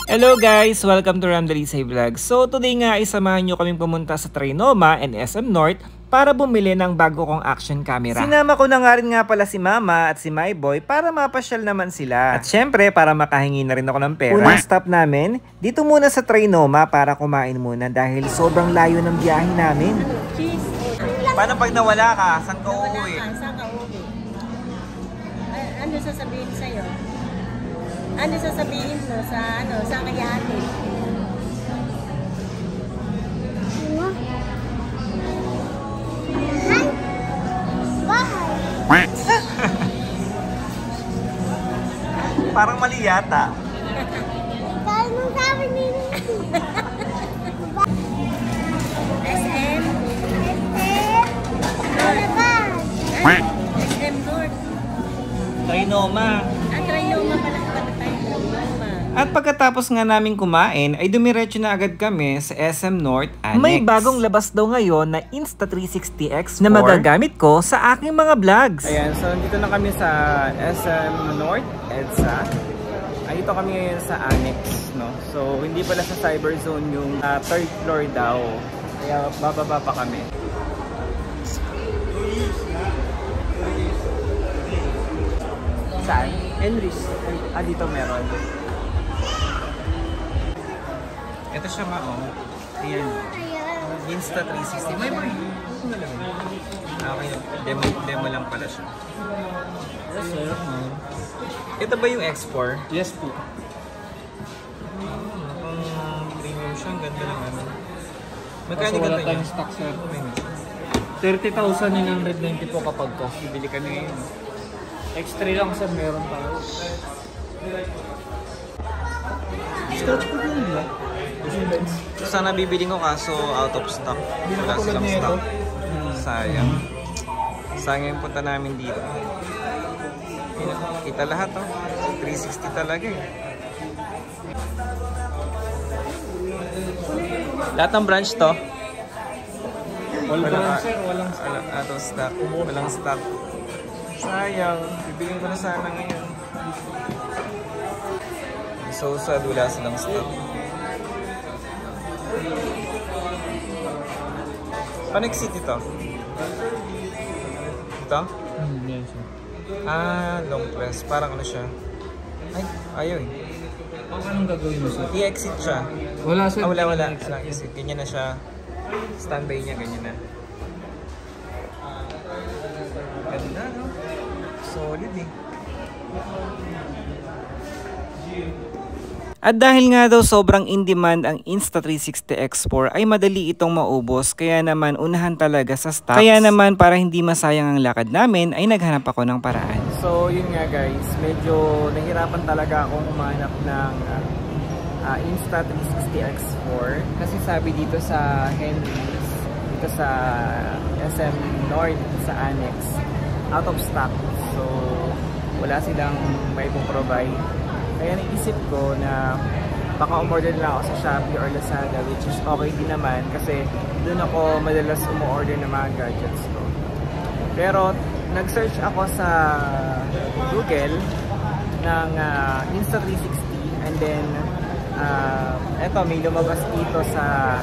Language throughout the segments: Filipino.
Hello guys! Welcome to Ram Dalisay Vlog. So today nga ay samahan nyo kaming pumunta sa Trinoma and SM North para bumili ng bago kong action camera. Sinama ko na nga rin nga pala si Mama at si My Boy para mapasyal naman sila. At syempre para makahingi na rin ako ng pera. Unang stop namin, dito muna sa Trinoma para kumain muna dahil sobrang layo ng biyahe namin. Paano pag nawala ka? Saan ka uuwi? Saan ka uuwi? Ano sasabihin sa'yo? Ano sasabihin mo sa kayate? Bahay. Parang mali yata. Dahil nung sabi ni SM? SM North. Trinoma. Trinoma pala tayo. Trinoma. At pagkatapos nga namin kumain, ay dumiretso na agad kami sa SM North Annex. May bagong labas daw ngayon na Insta360 X4 na magagamit ko sa aking mga vlogs. Ayan, so dito na kami sa SM North EDSA. Ay, dito kami ngayon sa Annex, no? So, hindi pala sa Cyber Zone yung third floor daw. Kaya bababa pa kami. Saan? Henry's. Dito meron. Ito siya Ayan. Insta360. May boy. Okay. Demo lang pala siya. Ito ba yung X4? Yes po. Premium siya. Ang ganda ng ano. Magkano Wala ganda niya? tayong stock, sir. 30,990 po kapag cash. Bibili kami ngayon. X3 lang, sir. Meron tayo. Scratch po din ba? So, sana bibili ko kaso out of stock. Wala silang stock. Sayang. Sayang yung punta namin dito. Kita lahat 360 talaga eh. Lahat ng branch to. Walang sir, walang stock. Out of stock. Walang stock. Sayang. Bibigyan ko na sana ngayon. So sad, wala silang stock. Paano exit ito? Ito? Yan sir. Long press. Parang ano siya? Ay, ayaw eh. Anong gagawin mo sir? I-exit siya. Wala sir. Wala. Walang exit. Ganyan na siya. Standby niya, ganyan na. Ganda, no? Solid eh. At dahil nga daw sobrang in demand ang Insta360 X4 ay madali itong maubos kaya naman unahan talaga sa stocks. Kaya naman para hindi masayang ang lakad namin ay naghanap ako ng paraan. So yun nga guys, medyo nahirapan talaga akong humanap ng Insta360 X4 kasi sabi dito sa Henry's, dito sa SM North, sa Annex, out of stock. So wala silang may provide. Kaya naisip ko na baka umorder lang ako sa Shopee or Lazada, which is okay din naman kasi doon ako madalas umu-order ng mga gadgets ko. Pero nag-search ako sa Google ng Insta360 and then eto may lumabas dito sa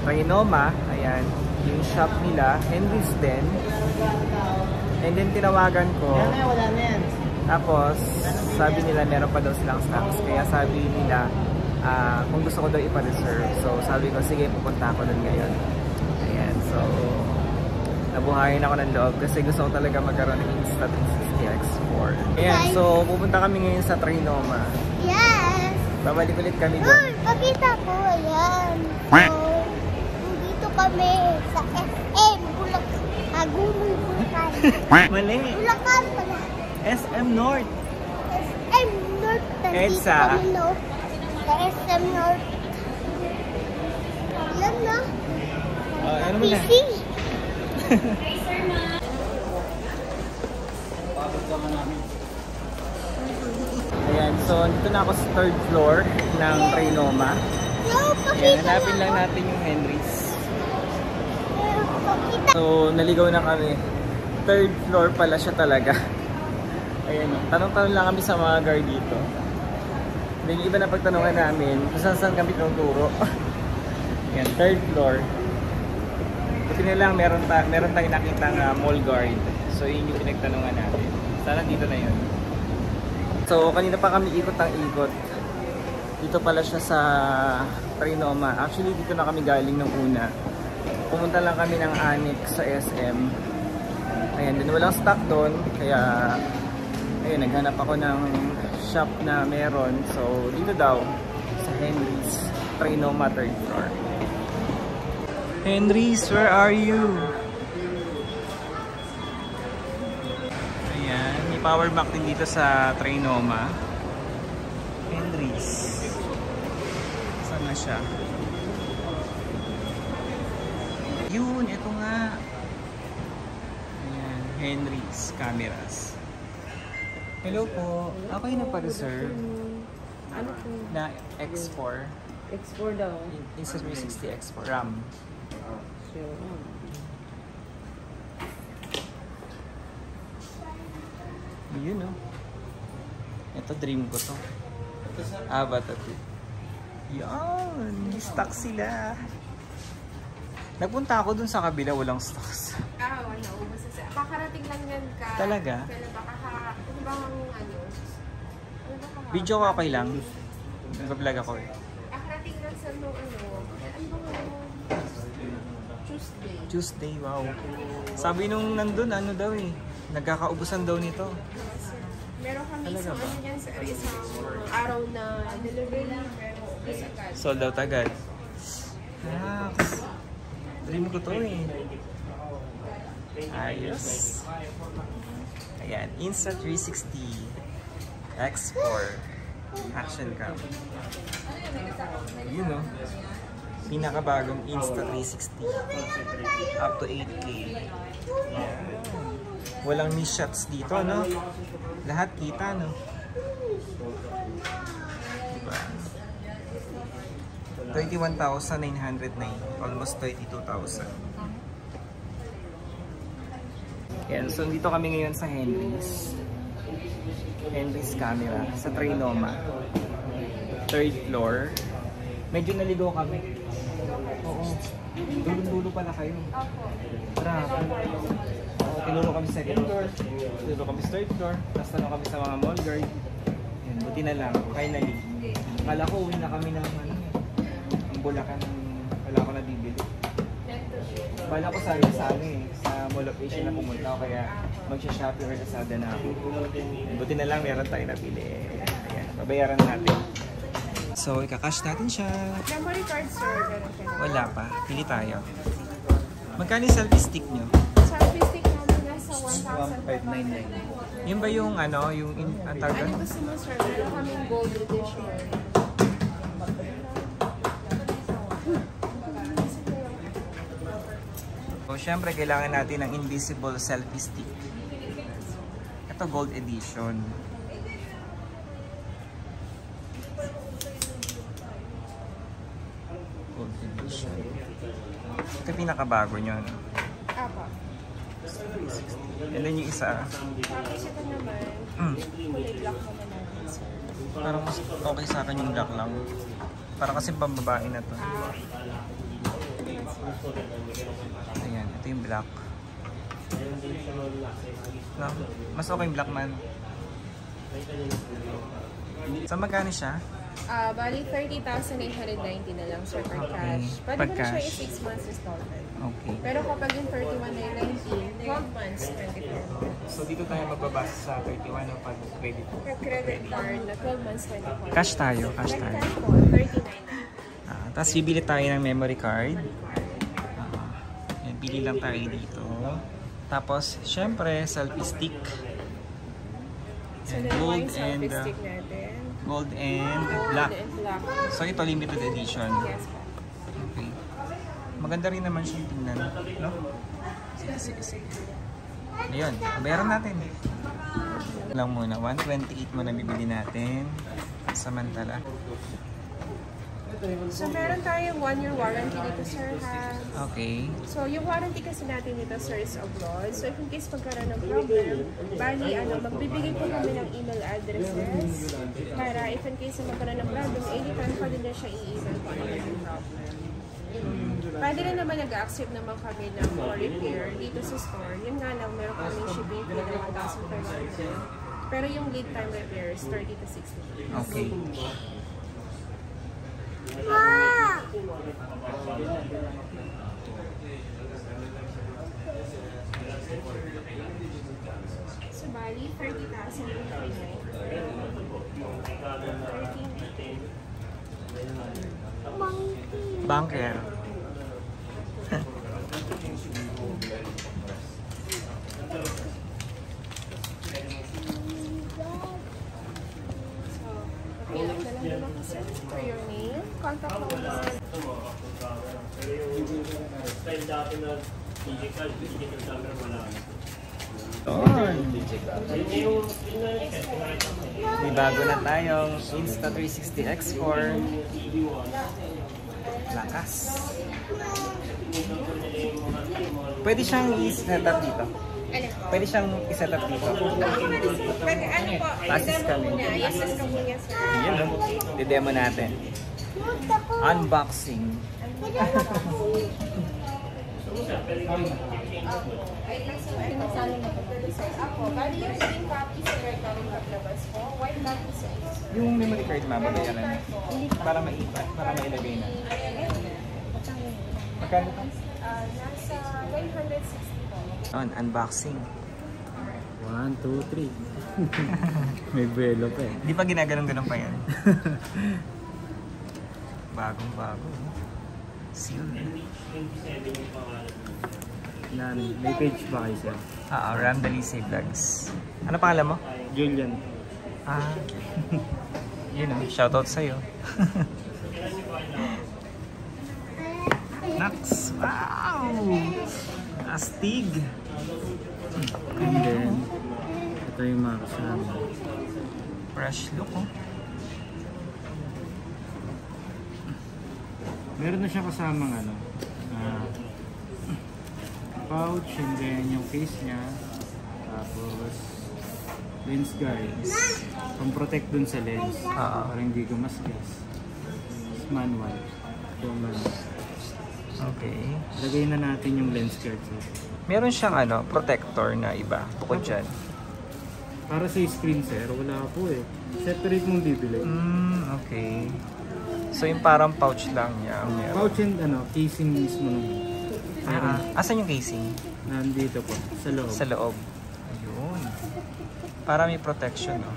Trinoma, ayan, yung shop nila, Henry's din. And then tinawagan ko. Wala na yan. Tapos, sabi nila meron pa daw silang stocks. Kaya sabi nila, kung gusto ko daw ipa-reserve. So, sabi ko, sige, pupunta ako doon ngayon. Ayan, so, nabuhayin ako ng loob kasi gusto ko talaga magkaroon ng Insta360 X4. Ayan, so, pupunta kami ngayon sa Trinoma. Yes! Babalik ulit kami doon. Pakita ko, ayan. So, dito kami sa SM Bulacan. Bulacan. Mali! Bulacan pala. SM North. SM North. Nandito EDSA. kami, no? Sa SM North. Ayan na. Ano mo na? PC. Ayan, so dito na ako sa third floor ng Trinoma. No, Ayan, pakita hanapin lang natin yung Henry's. Pakita. So, naligaw na kami. Third floor pala siya talaga. Ayan, tanong-tanong lang kami sa mga guard dito. Then yung iba na pagtanungan namin kung saan kami tinuturo. Yan, 3rd floor. Buti na lang meron tayong nakitang mall guard. So yun yung pinagtanungan natin. Sana dito na yun. So kanina pa kami ikot ang ikot. Dito pala siya sa Trinoma. Actually dito na kami galing nung una. Pumunta lang kami ng Annex sa SM. Ayan, din walang stock doon. Kaya ayun, naghanap ako ng shop na meron. So dito daw sa Henry's Trinoma 3rd floor. Henry's, where are you? Ayan, may power bank din dito sa Trinoma. Henry's. Saan na siya? Yun, ito nga. Ayan, Henry's cameras. Hello po. Ako yung nagpa-reserve Ano po? na X4. X4 daw. Insta360 X4 RAM. Sure. Yun, no? Ito, dream ko to. Avatar 2. Yan! Stock sila. Nagpunta ako dun sa kabila, walang stocks. Wala. Kakarating lang yan ka. Talaga? Kailan ba ano ba ang ano? Video ko okay lang. Nag-vlog ako eh. Kakarating lang sa ano ba Tuesday. Tuesday, wow. Sabi nung nandun, ano daw eh. Nagkakaubusan daw nito. Meron kami Talaga isang ba? ano yan, isang araw na delivery, pero agad. Sold out agad. Ah, dream ko to eh. Ayos. Ayan, Insta360 X4 Action Cam. Yun, no? Pinakabagong Insta360 up to 8K. Walang miss shots dito, no? Lahat kita, no? Diba? 21,909, almost 22,000. Yan, so dito kami ngayon sa Henry's camera sa Trinoma 3rd floor. Medyo naligaw kami. Oo, dulo-dulo pala kayo. Grabe. Tinuro kami sa 2nd floor, tinuro kami sa 3rd floor, tapos tanong kami sa mga mall guard. Yan, buti na lang, finally. Akala ko uwi na kami ng ang Bulacan, wala ko na bibili. Bala ko sa Mall of Asia na pumunta ako, kaya magsha-shopping or Lazada na ako. Buti na lang meron tayo napili. Ayan, babayaran natin. So, ikakash natin siya. Memory card, sir. Wala pa, pili tayo. Magkano yung selfie stick nyo? Selfie stick namin nasa 1,599. Yun ba yung ano, yung Ano target? gusto mo, sir? Meron kaming gold edition. So, syempre, kailangan natin ng invisible selfie stick. Ito, gold edition. Gold edition. Ito pinakabago nyo, no? Apa. And then yung isa, Tapos ito naman, kulay black naman natin, sir. parang mas okay sa akin yung black lang. Parang kasi pambabae na to. Ayan, ito yung black. No? Mas okay yung black man. So magkano siya? Bali 30,890 na lang, sir, per cash. Pwede Pag mo na siya cash. yung 6 months installment. Okay. Pero kapag yung 31,990, 12 months, 24. So dito tayo magbabasa sa 31 o pag credit. Per credit card na 12 months, 24. Cash tayo, cash tayo. Cash po, 39. Tapos bibili tayo ng memory card. Pili lang tayo dito. Tapos, syempre, selfie stick. So, And dalawa gold yung selfie and stick natin. gold and black. Gold and black. So ito limited edition. Yes po. Okay. Maganda rin naman siya tingnan, no? Sige, sige, sige. Ayun, bayaran natin. Lang muna, 128 muna bibili natin. Samantala. So, meron tayong 1-year warranty dito, sir, ha? Okay. So, yung warranty kasi natin dito, sir, is abroad. So, if in case magkaroon ng problem, bali, magbibigay po kami ng email addresses para if in case na magkaroon ng problem, anytime pa din na siya i-email kung ano yung problem. Pwede rin naman nag-accept naman kami ng for repair dito sa store. Yun nga lang, meron kaming shipping fee na 1,000 per month. Pero yung lead time repair is 30 to 60 days. Okay. Ma! So, bali, 30,000 yung 13. Monkey. Bunker. So, okay, na lang naman kasi for your name. Contact mo na sir. May bago na tayong Insta360 X4. Lakas. Pwede siyang i-set up dito. Ano? Pwede siyang i-set up dito. Pwede, ano po? Assist kami. Assist ka muna, sir. Yun, no? I-demo natin. Unboxing. Ako, bali yung green copy sa red copy paglabas ko. White copy sa Yung memory card mababayaran para maipat, para mailagay na. Magkano pa? nasa 960 po. Unboxing. 1, 2, 3. May buwelo pa eh. Hindi pa ginaganon-ganon pa yan. Bagong-bago. Seal. Yan, may page ba kayo sir? Ram Dalisay Vlogs. Ano pangalan mo? Julian. Yun o, shoutout sa'yo. Nax! Wow! Astig! And then, ito yung mga kasama. Fresh look oh. Meron na siya kasamang ano, pouch, and then yung case niya, tapos lens guards, pang-protect dun sa lens, para hindi gumasgas. Manual. Ito manual. Okay. Lagay na natin yung lens guards. Meron siyang protector na iba, bukod dyan. Para sa screen sir, wala po eh. Separate mong bibili. Okay. So yung parang pouch lang niya. Pouch and casing mismo nung. Asan yung casing? Nandito po, sa loob. Sa loob. Ayun. Para may protection, no?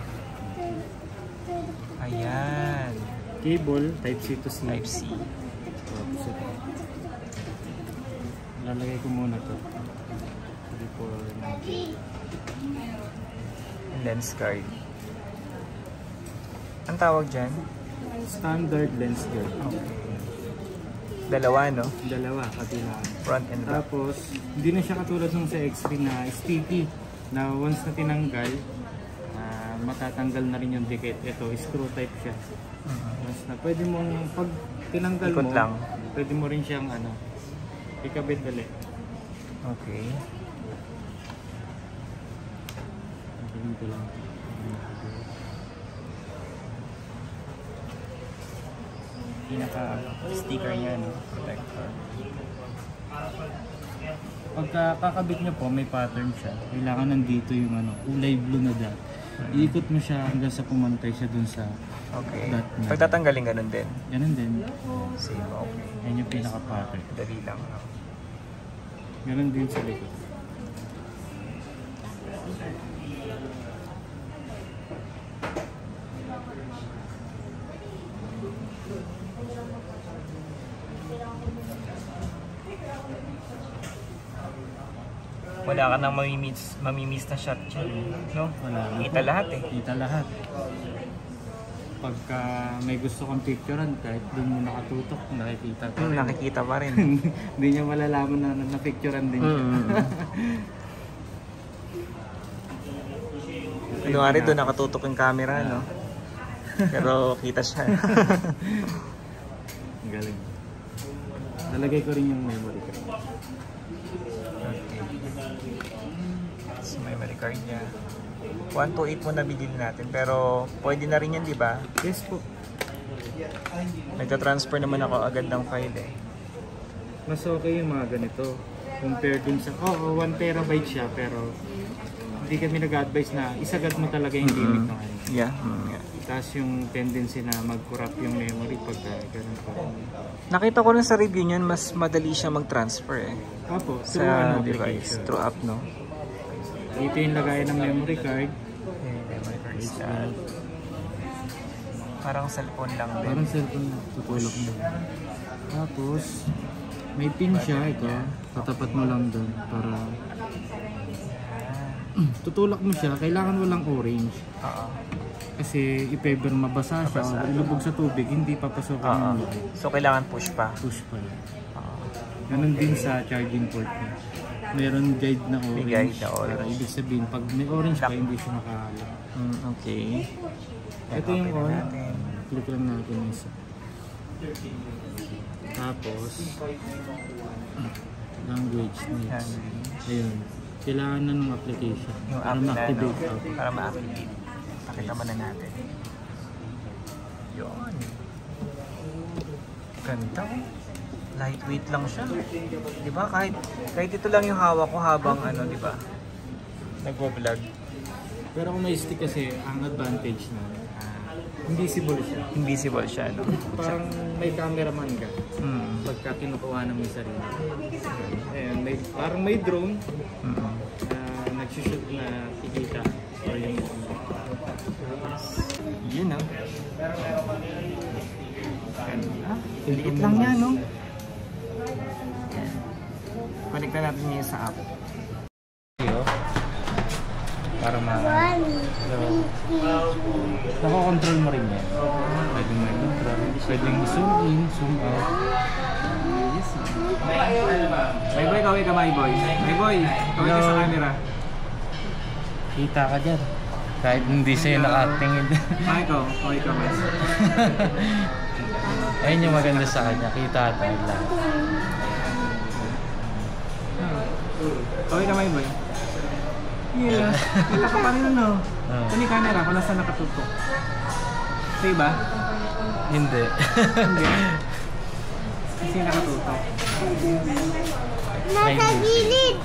Ayan. Cable, Type-C to C. Type-C. Tapos ito. Lalagay ko muna to. Lens guard. Ang tawag dyan? Standard lens guard. Dalawa, no? Dalawa, kabilaan. Front and back. Tapos, hindi na siya katulad nung sa X3 na sticky. Na once na tinanggal, matatanggal na rin yung dikit. Ito, screw type siya. Once na, pwede mong, pag tinanggal Ikot mo, lang. pwede mo rin siyang ikabit ulit. Okay. Ito lang. Pinaka-sticker niya, no? Protector. Pagka kakabit nyo po, may pattern siya. Kailangan nandito yung kulay blue na dot. Iikot mo siya hanggang sa pumantay siya dun sa Okay. dot na. Pag tatanggalin, ganun din. Ganun din. Same, okay. Yan yung pinaka-pattern. Dali lang, no? Ganun din sa likod. Wala ka nang mamimiss na shot dyan, no? Wala na Kita po. lahat eh. Kita lahat. Pagka may gusto kang picturean, kahit doon mo nakatutok, nakikita pa rin. Nakikita pa rin. Hindi niya malalaman na na-picturean din siya. Kunwari doon nakatutok yung camera, no? Pero kita siya. Ang galing. Nalagay ko rin yung memory card. Okay. So, memory card niya. 128 mo na binili natin, pero pwede na rin yan, di ba? Yes po. Nagta-transfer naman ako agad ng file eh. Mas okay yung mga ganito. Compared dun sa, 1 terabyte siya, pero hindi kami nag-advise na isagad mo talaga yung limit ng ano. Yeah. Tapos yung tendency na mag-corrupt yung memory pagka ganun po. Nakita ko rin sa review niyan, mas madali siya mag-transfer eh. Apo, Sa through device, through app, no? Dito yung lagayan ng memory card. Memory card stand. Parang cellphone lang din. Parang cellphone na. Tutulog mo. Tapos, may pin siya. Ito. Tatapat mo lang doon para tutulak mo siya. Kailangan walang orange. Oo. Kasi if-ever mabasa siya o ilubog sa tubig, hindi papasok ang So, kailangan push pa. push pa yun. Ganun din sa charging port niya. Meron guide na orange. May guide na orange. Para ibig sabihin, pag may orange pa, hindi siya nakahala. Okay. Ito yung on. Click lang natin yung isa. Tapos, language needs. Ayun. Kailangan na ng application. Yung para app na, ma-activate. no? Para ma-activate. Pakita mo na natin. Yun. Ganda. Lightweight lang siya. Diba? Kahit ito lang yung hawak ko habang ano, diba? Nagwa-vlog. Pero kung may stick kasi, ang advantage na invisible siya. Invisible siya, no? Parang may cameraman ka. Pagka kinukuha ng may sarili. Ayan, parang may drone na nagsushoot na kikita. Or yung yun, no? Liit lang yan, no? Connect na natin niya sa app. para nako-control mo rin yan. Pwedeng mag-control, pwedeng zoom in, zoom out. Yes, my boy, kaway ka, my boy. My boy, kaway ka sa camera. Kita ka dyan. Kahit hindi sa'yo nakatingin. Kaway ka, mas. Ayun yung maganda sa kanya, kita tayo lahat. Kaway ka, my boy. Yeah, kita ka pa rin ano. Ito ni camera kung nasa nakatutok. Sa'yo ba? Hindi. Hindi. Kasi nakatutok. Nasa gilid.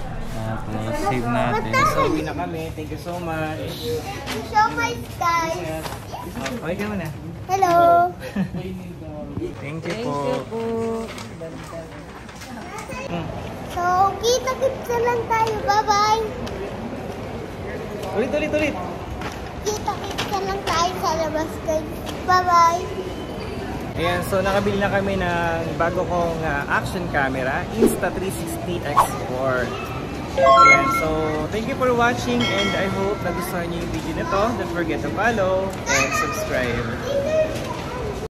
Tapos save natin. So, uwi na kami. Thank you so much. So much, guys. Kaway ka muna. Hello. Thank you po. So, kita-kita lang tayo. Bye-bye. Ulit. Kita-kita lang tayo sa labas, guys. Bye-bye. Ayan, so nakabili na kami ng bago kong action camera, Insta360 X4. Ayan, so thank you for watching and I hope nagustuhan niyo yung video nito. Don't forget to follow and subscribe.